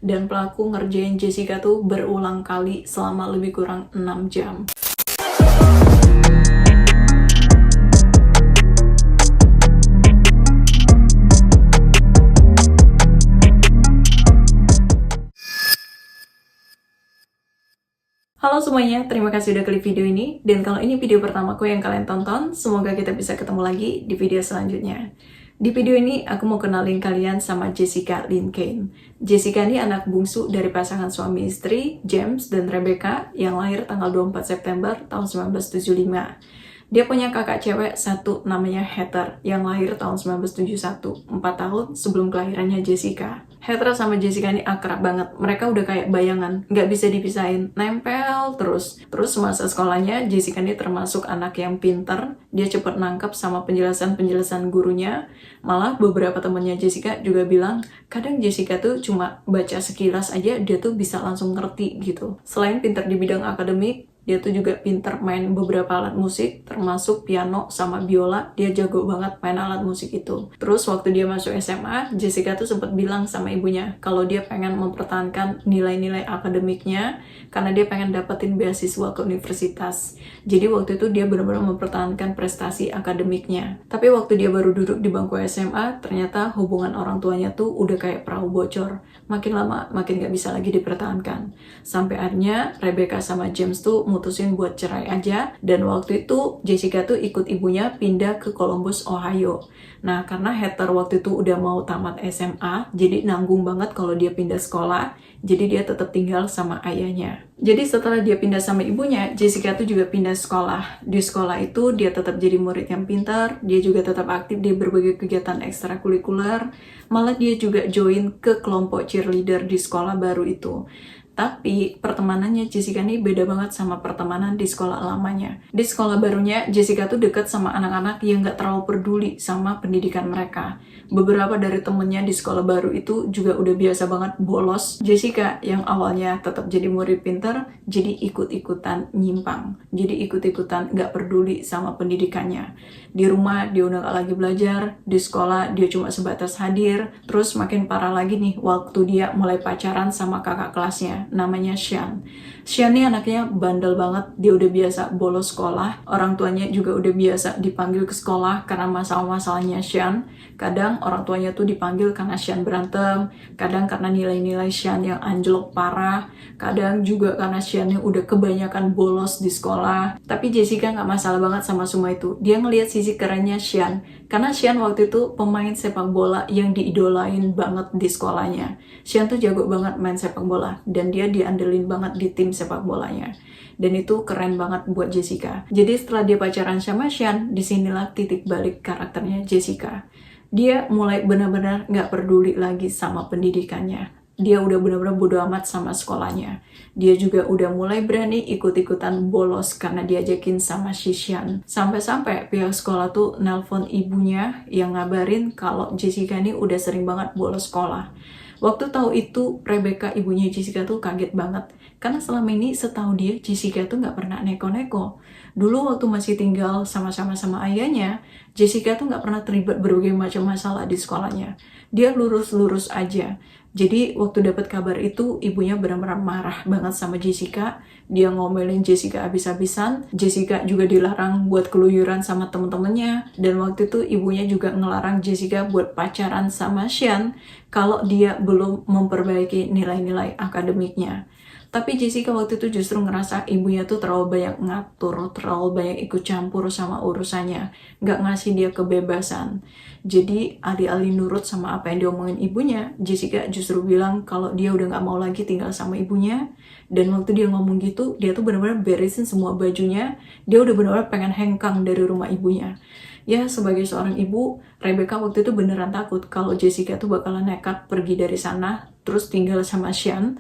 dan pelaku ngerjain Jessica tuh berulang kali selama lebih kurang 6 jam. Halo semuanya, terima kasih udah klik video ini. Dan kalau ini video pertamaku yang kalian tonton, semoga kita bisa ketemu lagi di video selanjutnya. Di video ini, aku mau kenalin kalian sama Jessica Lynn Cain. Jessica ini anak bungsu dari pasangan suami istri, James dan Rebecca, yang lahir tanggal 24 September tahun 1975. Dia punya kakak cewek satu namanya Heather yang lahir tahun 1971, 4 tahun sebelum kelahirannya Jessica. Heather sama Jessica ini akrab banget, mereka udah kayak bayangan, nggak bisa dipisahin, nempel terus. Terus semasa sekolahnya, Jessica ini termasuk anak yang pinter, dia cepet nangkep sama penjelasan-penjelasan gurunya. Malah beberapa temennya Jessica juga bilang, kadang Jessica tuh cuma baca sekilas aja, dia tuh bisa langsung ngerti gitu. Selain pinter di bidang akademik, dia tuh juga pinter main beberapa alat musik, termasuk piano sama biola. Dia jago banget main alat musik itu. Terus waktu dia masuk SMA, Jessica tuh sempat bilang sama ibunya kalau dia pengen mempertahankan nilai-nilai akademiknya karena dia pengen dapetin beasiswa ke universitas. Jadi waktu itu dia benar-benar mempertahankan prestasi akademiknya. Tapi waktu dia baru duduk di bangku SMA, ternyata hubungan orang tuanya tuh udah kayak perahu bocor. Makin lama makin gak bisa lagi dipertahankan. Sampai akhirnya Rebecca sama James tuh mutusin buat cerai aja, dan waktu itu Jessica tuh ikut ibunya pindah ke Columbus, Ohio. Nah, karena Heather waktu itu udah mau tamat SMA, jadi nanggung banget kalau dia pindah sekolah, jadi dia tetap tinggal sama ayahnya. Jadi setelah dia pindah sama ibunya, Jessica tuh juga pindah sekolah. Di sekolah itu dia tetap jadi murid yang pintar, dia juga tetap aktif di berbagai kegiatan ekstrakurikuler, malah dia juga join ke kelompok cheerleader di sekolah baru itu. Tapi pertemanannya Jessica ini beda banget sama pertemanan di sekolah lamanya. Di sekolah barunya, Jessica tuh deket sama anak-anak yang gak terlalu peduli sama pendidikan mereka. Beberapa dari temennya di sekolah baru itu juga udah biasa banget bolos. Jessica yang awalnya tetap jadi murid pinter, jadi ikut-ikutan nyimpang. Jadi ikut-ikutan gak peduli sama pendidikannya. Di rumah dia udah gak lagi belajar, di sekolah dia cuma sebatas hadir. Terus makin parah lagi nih waktu dia mulai pacaran sama kakak kelasnya, namanya Sean. Sean ini anaknya bandel banget, dia udah biasa bolos sekolah, orang tuanya juga udah biasa dipanggil ke sekolah karena masalah-masalahnya Sean. Kadang orang tuanya tuh dipanggil karena Sean berantem, kadang karena nilai-nilai Sean yang anjlok parah, kadang juga karena Sean yang udah kebanyakan bolos di sekolah. Tapi Jessica gak masalah banget sama semua itu, dia ngelihat sisi kerennya Sean, karena Sean waktu itu pemain sepak bola yang diidolain banget di sekolahnya. Sean tuh jago banget main sepak bola, dan dia diandelin banget di tim sepak bolanya. Dan itu keren banget buat Jessica. Jadi setelah dia pacaran sama Sean, disinilah titik balik karakternya Jessica. Dia mulai benar-benar gak peduli lagi sama pendidikannya. Dia udah benar-benar bodo amat sama sekolahnya. Dia juga udah mulai berani ikut-ikutan bolos karena diajakin sama si Sean. Sampai-sampai pihak sekolah tuh nelpon ibunya yang ngabarin kalau Jessica ini udah sering banget bolos sekolah. Waktu tahu itu, Rebecca, ibunya Jessica tuh kaget banget. Karena selama ini setahu dia, Jessica tuh gak pernah neko-neko. Dulu waktu masih tinggal sama-sama sama ayahnya, Jessica tuh gak pernah terlibat berbagai macam masalah di sekolahnya. Dia lurus-lurus aja. Jadi waktu dapat kabar itu, ibunya benar-benar marah banget sama Jessica. Dia ngomelin Jessica abis-abisan. Jessica juga dilarang buat keluyuran sama temen-temennya. Dan waktu itu ibunya juga ngelarang Jessica buat pacaran sama Sean kalau dia belum memperbaiki nilai-nilai akademiknya. Tapi Jessica waktu itu justru ngerasa ibunya tuh terlalu banyak ngatur, terlalu banyak ikut campur sama urusannya, gak ngasih dia kebebasan. Jadi alih-alih nurut sama apa yang diomongin ibunya, Jessica justru bilang kalau dia udah gak mau lagi tinggal sama ibunya. Dan waktu dia ngomong gitu, dia tuh benar-benar beresin semua bajunya, dia udah benar-benar pengen hengkang dari rumah ibunya. Ya, sebagai seorang ibu, Rebecca waktu itu beneran takut kalau Jessica tuh bakalan nekat pergi dari sana, terus tinggal sama Sean.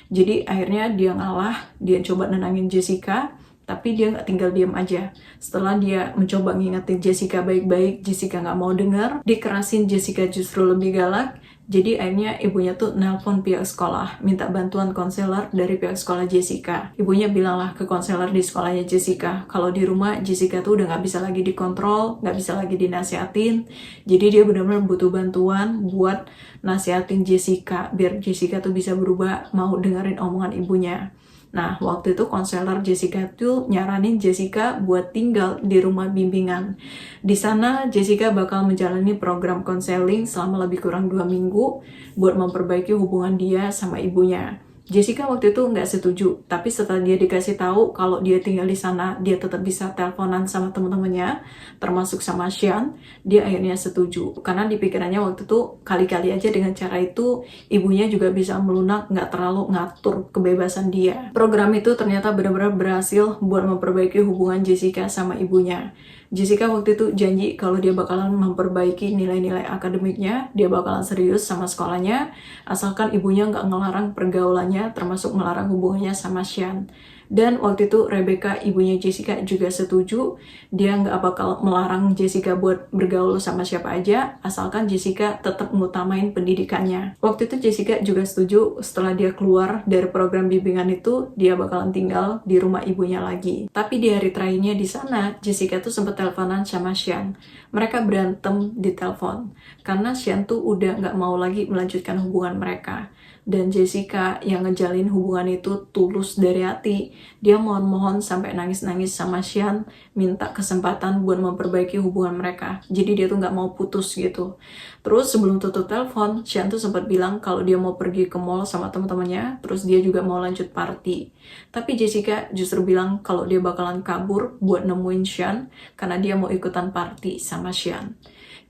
Jadi akhirnya dia ngalah, dia coba nenangin Jessica, tapi dia nggak tinggal diam aja. Setelah dia mencoba ngingetin Jessica baik-baik, Jessica nggak mau dengar, dikerasin Jessica justru lebih galak. Jadi akhirnya ibunya tuh nelpon pihak sekolah, minta bantuan konselor dari pihak sekolah Jessica. Ibunya bilanglah ke konselor di sekolahnya Jessica, kalau di rumah Jessica tuh udah nggak bisa lagi dikontrol, nggak bisa lagi dinasihatin. Jadi dia benar-benar butuh bantuan buat nasihatin Jessica, biar Jessica tuh bisa berubah, mau dengerin omongan ibunya. Nah, waktu itu konselor Jessica tuh nyaranin Jessica buat tinggal di rumah bimbingan. Di sana, Jessica bakal menjalani program konseling selama lebih kurang 2 minggu buat memperbaiki hubungan dia sama ibunya. Jessica waktu itu nggak setuju, tapi setelah dia dikasih tahu kalau dia tinggal di sana, dia tetap bisa teleponan sama teman-temannya, termasuk sama Sean, dia akhirnya setuju. Karena di pikirannya waktu itu, kali-kali aja dengan cara itu, ibunya juga bisa melunak, nggak terlalu ngatur kebebasan dia. Program itu ternyata benar-benar berhasil buat memperbaiki hubungan Jessica sama ibunya. Jessica waktu itu janji kalau dia bakalan memperbaiki nilai-nilai akademiknya, dia bakalan serius sama sekolahnya, asalkan ibunya nggak ngelarang pergaulannya, termasuk melarang hubungannya sama Sean. Dan waktu itu Rebecca, ibunya Jessica, juga setuju, dia nggak bakal melarang Jessica buat bergaul sama siapa aja, asalkan Jessica tetap ngutamain pendidikannya. Waktu itu Jessica juga setuju, setelah dia keluar dari program bimbingan itu, dia bakalan tinggal di rumah ibunya lagi. Tapi di hari terakhirnya di sana, Jessica tuh sempat teleponan sama Sean. Mereka berantem di telepon, karena Sean tuh udah nggak mau lagi melanjutkan hubungan mereka. Dan Jessica yang ngejalin hubungan itu tulus dari hati. Dia mohon-mohon sampai nangis-nangis sama Sean, minta kesempatan buat memperbaiki hubungan mereka. Jadi dia tuh nggak mau putus gitu. Terus sebelum tutup telepon, Sean tuh sempat bilang kalau dia mau pergi ke mall sama teman-temannya, terus dia juga mau lanjut party. Tapi Jessica justru bilang kalau dia bakalan kabur buat nemuin Sean, karena dia mau ikutan party sama Sean.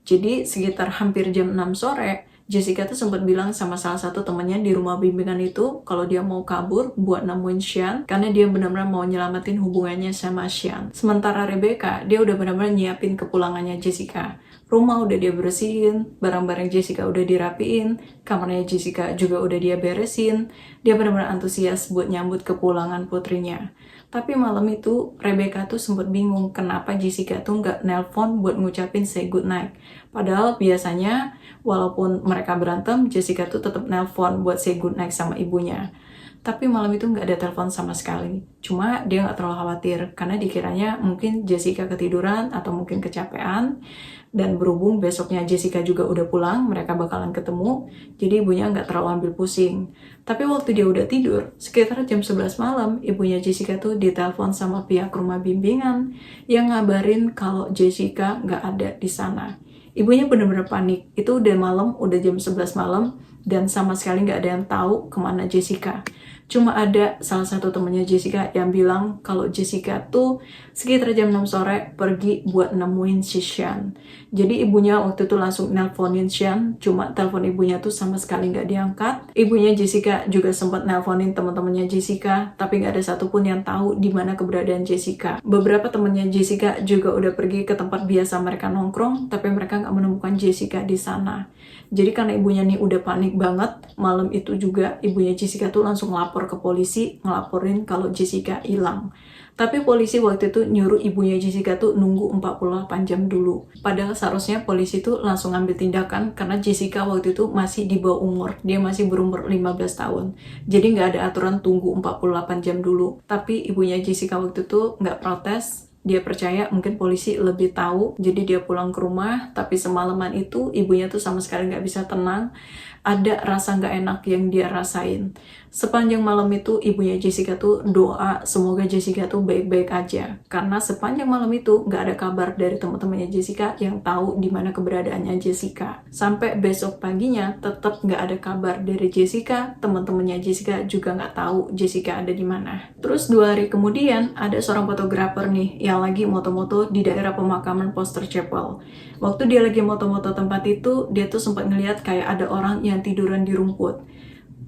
Jadi sekitar hampir jam 6 sore, Jessica tuh sempat bilang sama salah satu temannya di rumah bimbingan itu kalau dia mau kabur buat nemuin Sean karena dia benar-benar mau nyelamatin hubungannya sama Sean. Sementara Rebecca, dia udah benar-benar nyiapin kepulangannya Jessica. Rumah udah dia bersihin, barang-barang Jessica udah dirapiin, kamarnya Jessica juga udah dia beresin. Dia benar-benar antusias buat nyambut kepulangan putrinya. Tapi malam itu Rebecca tuh sempat bingung kenapa Jessica tuh nggak nelpon buat ngucapin say good night. Padahal biasanya walaupun mereka berantem, Jessica tuh tetap nelpon buat say good night sama ibunya. Tapi malam itu nggak ada telepon sama sekali. Cuma dia nggak terlalu khawatir karena dikiranya mungkin Jessica ketiduran atau mungkin kecapean. Dan berhubung besoknya Jessica juga udah pulang, mereka bakalan ketemu, jadi ibunya nggak terlalu ambil pusing. Tapi waktu dia udah tidur, sekitar jam 11 malam, ibunya Jessica tuh ditelepon sama pihak rumah bimbingan yang ngabarin kalau Jessica nggak ada di sana. Ibunya bener-bener panik, itu udah malam, udah jam 11 malam, dan sama sekali nggak ada yang tahu kemana Jessica. Cuma ada salah satu temennya Jessica yang bilang kalau Jessica tuh sekitar jam 6 sore pergi buat nemuin si Sean. Jadi ibunya waktu itu langsung nelponin Sean, cuma telepon ibunya tuh sama sekali nggak diangkat. Ibunya Jessica juga sempat nelponin teman-temannya Jessica, tapi nggak ada satupun yang tahu di mana keberadaan Jessica. Beberapa temannya Jessica juga udah pergi ke tempat biasa mereka nongkrong, tapi mereka nggak menemukan Jessica di sana. Jadi karena ibunya nih udah panik banget, malam itu juga ibunya Jessica tuh langsung lapor ke polisi, ngelaporin kalau Jessica hilang. Tapi polisi waktu itu nyuruh ibunya Jessica tuh nunggu 48 jam dulu. Padahal seharusnya polisi tuh langsung ngambil tindakan karena Jessica waktu itu masih di bawah umur. Dia masih berumur 15 tahun. Jadi nggak ada aturan tunggu 48 jam dulu. Tapi ibunya Jessica waktu itu nggak protes. Dia percaya mungkin polisi lebih tahu, jadi dia pulang ke rumah. Tapi semalaman itu ibunya tuh sama sekali nggak bisa tenang. Ada rasa nggak enak yang dia rasain. Sepanjang malam itu ibunya Jessica tuh doa semoga Jessica tuh baik-baik aja. Karena sepanjang malam itu nggak ada kabar dari teman-temannya Jessica yang tahu di mana keberadaannya Jessica. Sampai besok paginya tetap nggak ada kabar dari Jessica. Teman-temannya Jessica juga nggak tahu Jessica ada di mana. Terus 2 hari kemudian ada seorang fotografer nih yang lagi moto-moto di daerah pemakaman Foster Chapel. Waktu dia lagi moto-moto tempat itu, dia tuh sempat ngeliat kayak ada orang yang tiduran di rumput.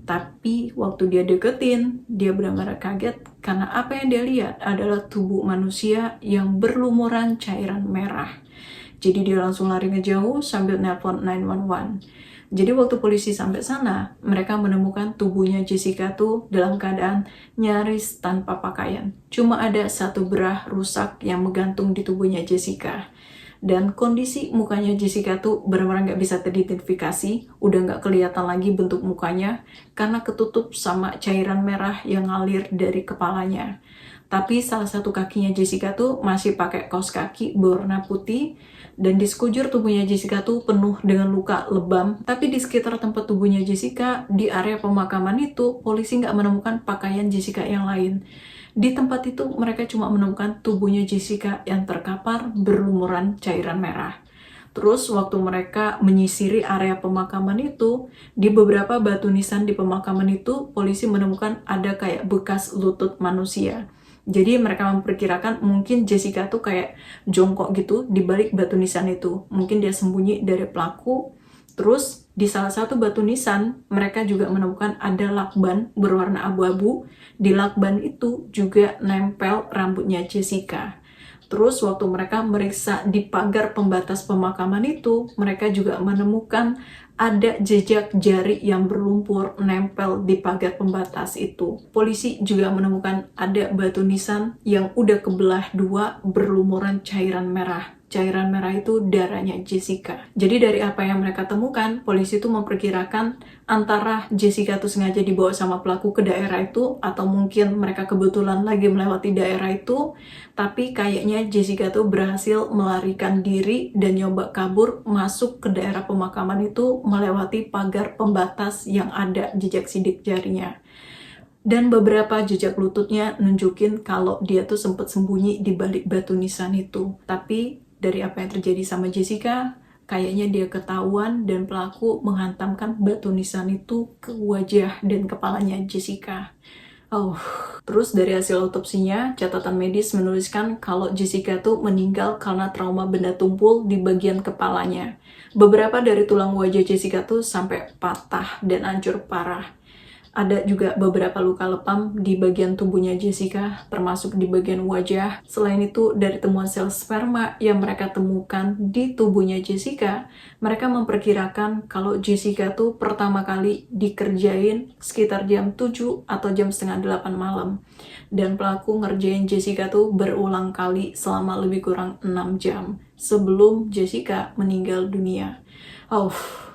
Tapi waktu dia deketin, dia benar-benar kaget karena apa yang dia lihat adalah tubuh manusia yang berlumuran cairan merah. Jadi dia langsung lari ngejauh sambil nelpon 911. Jadi waktu polisi sampai sana, mereka menemukan tubuhnya Jessica tuh dalam keadaan nyaris tanpa pakaian. Cuma ada satu bra rusak yang menggantung di tubuhnya Jessica. Dan kondisi mukanya Jessica tuh benar-benar nggak bisa teridentifikasi, udah nggak kelihatan lagi bentuk mukanya karena ketutup sama cairan merah yang ngalir dari kepalanya. Tapi salah satu kakinya Jessica tuh masih pakai kaos kaki berwarna putih, dan di sekujur tubuhnya Jessica tuh penuh dengan luka lebam. Tapi di sekitar tempat tubuhnya Jessica, di area pemakaman itu, polisi nggak menemukan pakaian Jessica yang lain. Di tempat itu mereka cuma menemukan tubuhnya Jessica yang terkapar berlumuran cairan merah. Terus waktu mereka menyisiri area pemakaman itu, di beberapa batu nisan di pemakaman itu, polisi menemukan ada kayak bekas lutut manusia. Jadi mereka memperkirakan mungkin Jessica tuh kayak jongkok gitu di balik batu nisan itu. Mungkin dia sembunyi dari pelaku. Terus di salah satu batu nisan, mereka juga menemukan ada lakban berwarna abu-abu. Di lakban itu juga nempel rambutnya Jessica. Terus waktu mereka meriksa di pagar pembatas pemakaman itu, mereka juga menemukan ada jejak jari yang berlumpur nempel di pagar pembatas itu. Polisi juga menemukan ada batu nisan yang udah kebelah dua berlumuran cairan merah. Cairan merah itu darahnya Jessica. Jadi dari apa yang mereka temukan, polisi itu memperkirakan antara Jessica tuh sengaja dibawa sama pelaku ke daerah itu, atau mungkin mereka kebetulan lagi melewati daerah itu, tapi kayaknya Jessica tuh berhasil melarikan diri dan nyoba kabur masuk ke daerah pemakaman itu melewati pagar pembatas yang ada jejak sidik jarinya. Dan beberapa jejak lututnya nunjukin kalau dia tuh sempat sembunyi di balik batu nisan itu. Tapi dari apa yang terjadi sama Jessica, kayaknya dia ketahuan dan pelaku menghantamkan batu nisan itu ke wajah dan kepalanya Jessica. Terus dari hasil otopsinya, catatan medis menuliskan kalau Jessica tuh meninggal karena trauma benda tumpul di bagian kepalanya. Beberapa dari tulang wajah Jessica tuh sampai patah dan hancur parah. Ada juga beberapa luka lebam di bagian tubuhnya Jessica, termasuk di bagian wajah. Selain itu, dari temuan sel sperma yang mereka temukan di tubuhnya Jessica, mereka memperkirakan kalau Jessica tuh pertama kali dikerjain sekitar jam 7 atau jam setengah 8 malam. Dan pelaku ngerjain Jessica tuh berulang kali selama lebih kurang 6 jam sebelum Jessica meninggal dunia.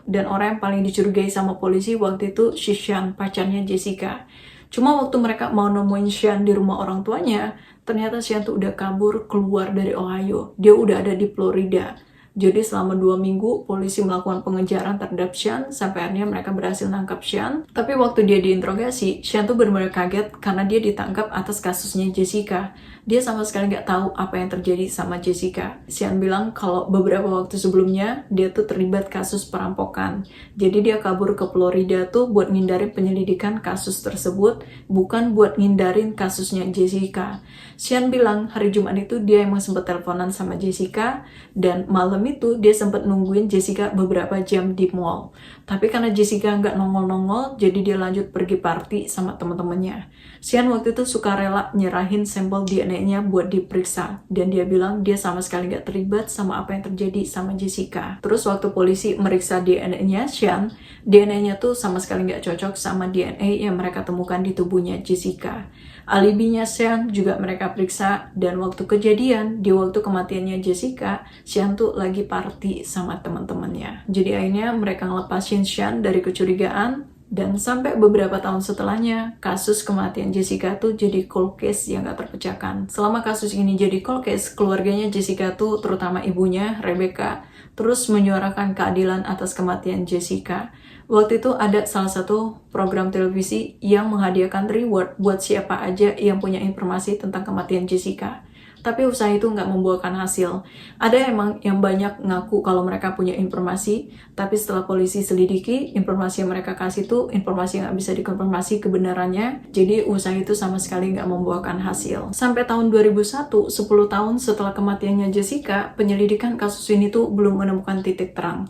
Dan orang yang paling dicurigai sama polisi waktu itu si Sean, pacarnya Jessica. Cuma waktu mereka mau nemuin Sean di rumah orang tuanya, ternyata Sean tuh udah kabur keluar dari Ohio. Dia udah ada di Florida. Jadi selama 2 minggu, polisi melakukan pengejaran terhadap Sean, sampai akhirnya mereka berhasil nangkap Sean. Tapi waktu dia diinterogasi, Sean tuh benar-benar kaget karena dia ditangkap atas kasusnya Jessica. Dia sama sekali nggak tahu apa yang terjadi sama Jessica. Sean bilang kalau beberapa waktu sebelumnya, dia tuh terlibat kasus perampokan. Jadi dia kabur ke Florida tuh buat ngindarin penyelidikan kasus tersebut, bukan buat ngindarin kasusnya Jessica. Sean bilang hari Jumat itu dia emang sempat teleponan sama Jessica, dan malam itu dia sempat nungguin Jessica beberapa jam di mall. Tapi karena Jessica nggak nongol-nongol, jadi dia lanjut pergi party sama teman-temannya. Sean waktu itu sukarela nyerahin sampel DNA-nya buat diperiksa, dan dia bilang dia sama sekali nggak terlibat sama apa yang terjadi sama Jessica. Terus waktu polisi meriksa DNA-nya Sean, DNA-nya tuh sama sekali nggak cocok sama DNA yang mereka temukan di tubuhnya Jessica. Alibinya Sean juga mereka periksa, dan waktu kejadian, di waktu kematiannya Jessica, Sean tuh lagi party sama teman-temannya. Jadi akhirnya mereka ngelepasin Sean dari kecurigaan, dan sampai beberapa tahun setelahnya, kasus kematian Jessica tuh jadi cold case yang gak terpecahkan. Selama kasus ini jadi cold case, keluarganya Jessica tuh, terutama ibunya, Rebecca, terus menyuarakan keadilan atas kematian Jessica. Waktu itu ada salah satu program televisi yang menghadiahkan reward buat siapa aja yang punya informasi tentang kematian Jessica. Tapi usaha itu nggak membuahkan hasil. Ada emang yang banyak ngaku kalau mereka punya informasi, tapi setelah polisi selidiki, informasi yang mereka kasih itu informasi yang nggak bisa dikonfirmasi kebenarannya, jadi usaha itu sama sekali nggak membuahkan hasil. Sampai tahun 2001, 10 tahun setelah kematiannya Jessica, penyelidikan kasus ini tuh belum menemukan titik terang.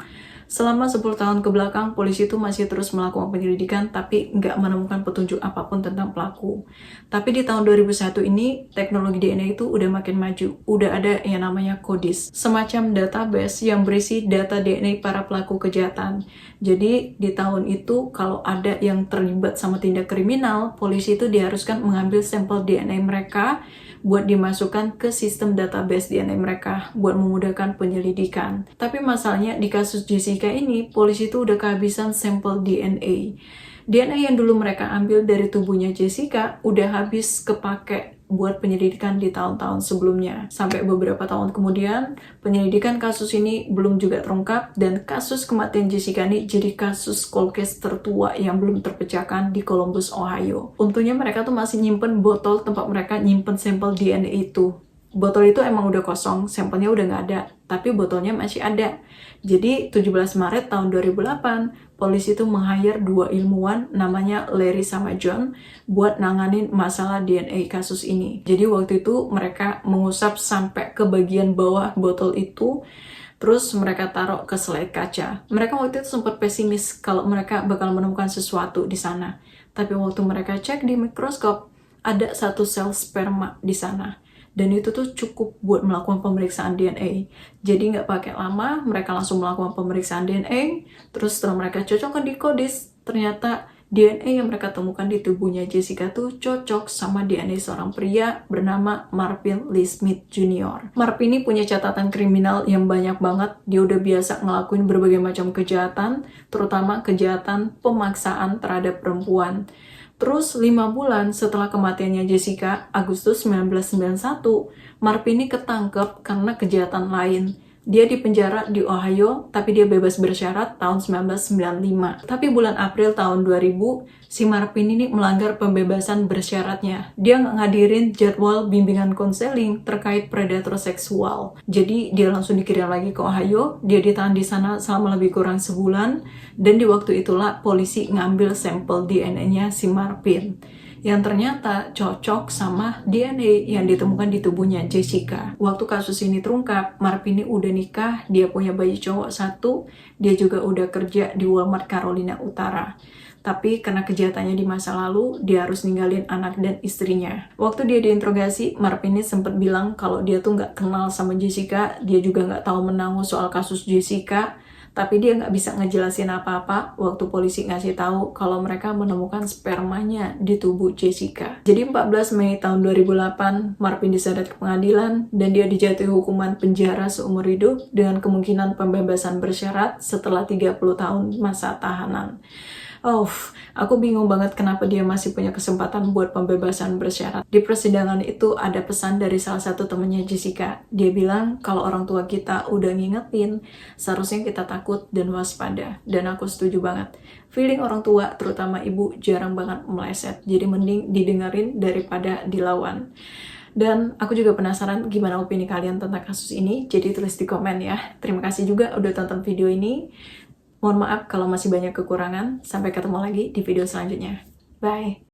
Selama 10 tahun ke belakang, polisi itu masih terus melakukan penyelidikan, tapi nggak menemukan petunjuk apapun tentang pelaku. Tapi di tahun 2001 ini, teknologi DNA itu udah makin maju. Udah ada yang namanya CODIS, semacam database yang berisi data DNA para pelaku kejahatan. Jadi, di tahun itu, kalau ada yang terlibat sama tindak kriminal, polisi itu diharuskan mengambil sampel DNA mereka buat dimasukkan ke sistem database DNA mereka buat memudahkan penyelidikan. Tapi masalahnya di kasus Jessica ini, polisi itu udah kehabisan sampel DNA. DNA yang dulu mereka ambil dari tubuhnya Jessica udah habis kepake buat penyelidikan di tahun-tahun sebelumnya. Sampai beberapa tahun kemudian, penyelidikan kasus ini belum juga terungkap dan kasus kematian Jessica ini jadi kasus cold case tertua yang belum terpecahkan di Columbus, Ohio. Untungnya mereka tuh masih nyimpen botol tempat mereka nyimpen sampel DNA itu. Botol itu emang udah kosong, sampelnya udah nggak ada, tapi botolnya masih ada. Jadi 17 Maret tahun 2008, polisi itu meng-hire 2 ilmuwan namanya Larry sama John buat nanganin masalah DNA kasus ini. Jadi waktu itu mereka mengusap sampai ke bagian bawah botol itu, terus mereka taruh ke slide kaca. Mereka waktu itu sempat pesimis kalau mereka bakal menemukan sesuatu di sana. Tapi waktu mereka cek di mikroskop, ada 1 sel sperma di sana. Dan itu tuh cukup buat melakukan pemeriksaan DNA. Jadi nggak pakai lama, mereka langsung melakukan pemeriksaan DNA. Terus setelah mereka cocokkan di kodis, ternyata DNA yang mereka temukan di tubuhnya Jessica tuh cocok sama DNA seorang pria bernama Marvin Lee Smith Jr. Marvin ini punya catatan kriminal yang banyak banget. Dia udah biasa ngelakuin berbagai macam kejahatan, terutama kejahatan pemaksaan terhadap perempuan. Terus 5 bulan setelah kematiannya Jessica, Agustus 1991, Marvin ini ketangkep karena kejahatan lain. Dia dipenjara di Ohio, tapi dia bebas bersyarat tahun 1995. Tapi bulan April tahun 2000, si Marvin ini melanggar pembebasan bersyaratnya. Dia nggak ngadirin jadwal bimbingan konseling terkait predator seksual. Jadi dia langsung dikirim lagi ke Ohio, dia ditahan di sana selama lebih kurang sebulan, dan di waktu itulah polisi ngambil sampel DNA-nya si Marvin yang ternyata cocok sama DNA yang ditemukan di tubuhnya Jessica. Waktu kasus ini terungkap, Marvin ini udah nikah, dia punya bayi cowok 1, dia juga udah kerja di Walmart Carolina Utara. Tapi karena kejahatannya di masa lalu, dia harus ninggalin anak dan istrinya. Waktu dia diinterogasi, Marvin ini sempat bilang kalau dia tuh nggak kenal sama Jessica, dia juga nggak tahu menanggung soal kasus Jessica, tapi dia nggak bisa ngejelasin apa-apa waktu polisi ngasih tahu kalau mereka menemukan spermanya di tubuh Jessica. Jadi 14 Mei tahun 2008, Marvin diseret ke pengadilan dan dia dijatuhi hukuman penjara seumur hidup dengan kemungkinan pembebasan bersyarat setelah 30 tahun masa tahanan. Aku bingung banget kenapa dia masih punya kesempatan buat pembebasan bersyarat. Di persidangan itu ada pesan dari salah satu temannya Jessica. Dia bilang kalau orang tua kita udah ngingetin, seharusnya kita takut dan waspada. Dan aku setuju banget. Feeling orang tua, terutama ibu, jarang banget meleset. Jadi mending didengerin daripada dilawan. Dan aku juga penasaran gimana opini kalian tentang kasus ini, jadi tulis di komen ya. Terima kasih juga udah tonton video ini. Mohon maaf kalau masih banyak kekurangan. Sampai ketemu lagi di video selanjutnya. Bye!